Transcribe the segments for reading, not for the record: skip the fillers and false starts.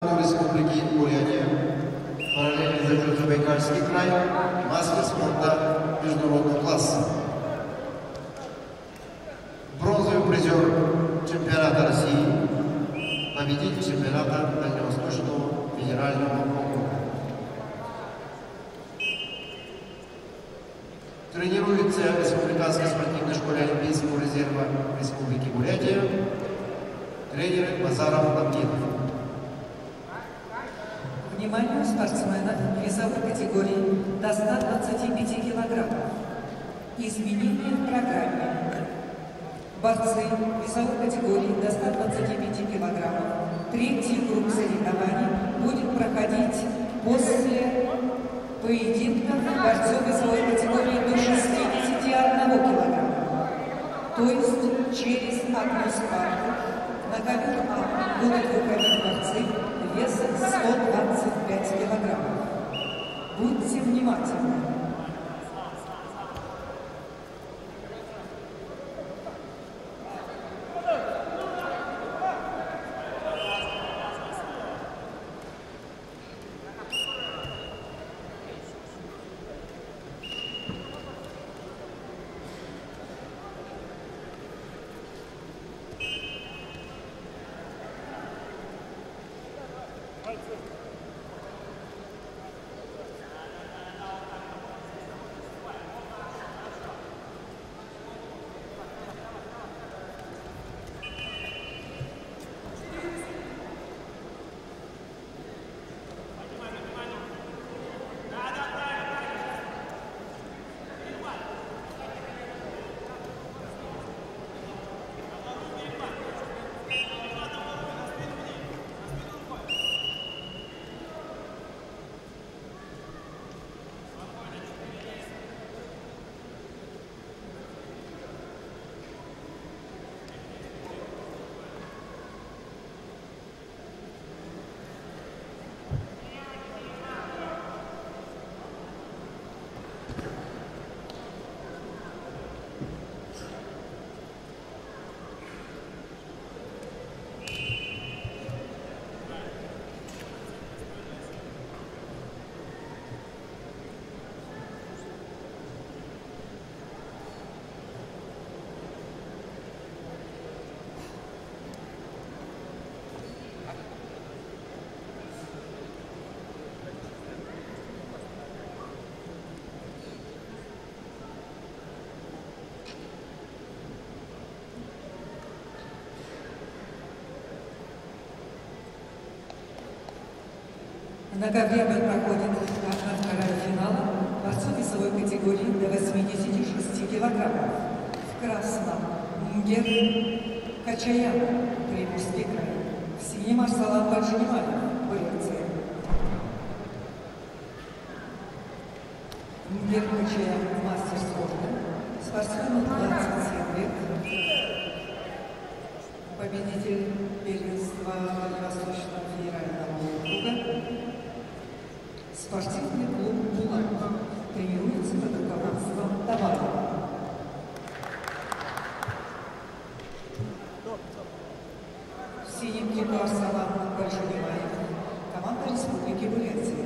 Республики Бурятия, параллельный зачет Забайкальский край, мастер спорта международного класса. Бронзовый призер чемпионата России, победитель чемпионата Дальневосточного федерального округа. Тренируется в Республиканской спортивной школе Олимпийского резерва Республики Бурятия, тренер Базаров Абдинов. Вниманию спортсменов весовой категории до 125 килограммов. Изменения в программе. Борцы весовой категории до 125 килограммов. Третий круг соревнований будет проходить после поединка борцов весовой категории до 61 килограмма. То есть через одну спарку на ковер А будут выходить борцы весом 125 килограммов. Будьте внимательны. На ковре проходит вторая финала борцов весовой категории до 86 килограммов. В красном Мунгер Качаян, Приморский край. В синем Арсалан Баджанимаев, Бурятия. Мунгер Качаян, мастер спорта. Спортсмену 27 лет. Победитель первенства Дальневосточного федерального округа. Спортивный клуб «Булат» тренируется под руководством Таварова. В синем кипу Арсалан Баджанимаев, команда Республики Бурятия.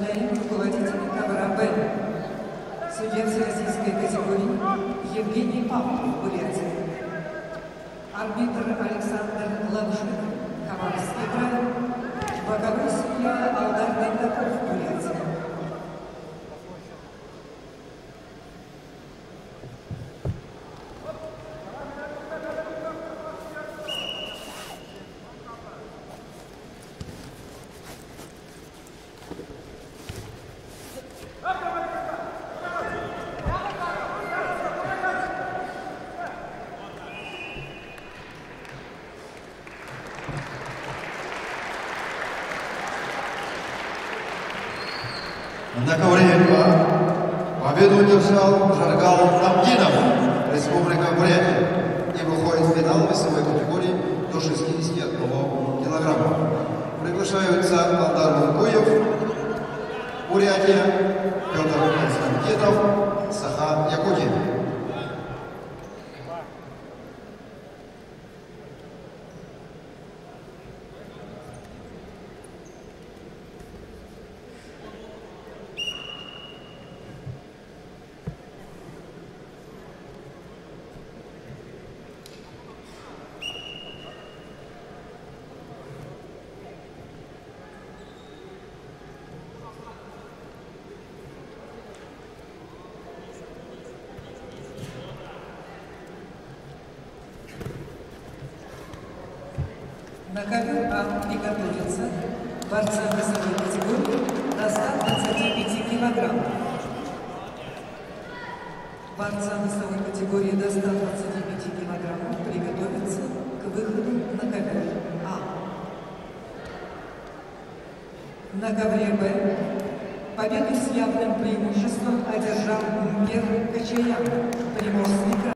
Представляем руководителя ковра «Б». Судья всероссийской категории Евгений Павлов, Бурятия. Арбитр Александр Лавшин, Хабаровский край. Боковой судья Алдар Дендаков, Бурятия. На ковре 2 победу удержал Жаргал Абдинов, Республика Бурятия, и выходит в финал весовой категории до 61 килограмма. Приглашаются Алдар Лукуев, Бурятия, Петр Константинов, Саха, Якутия. На ковер А приготовиться борца весовой категории до 125 килограмм. Борца весовой категории до 125 килограммов приготовиться к выходу на ковер А. На ковре Б победу с явным преимуществом одержал Умпер Качаян, Приморский край.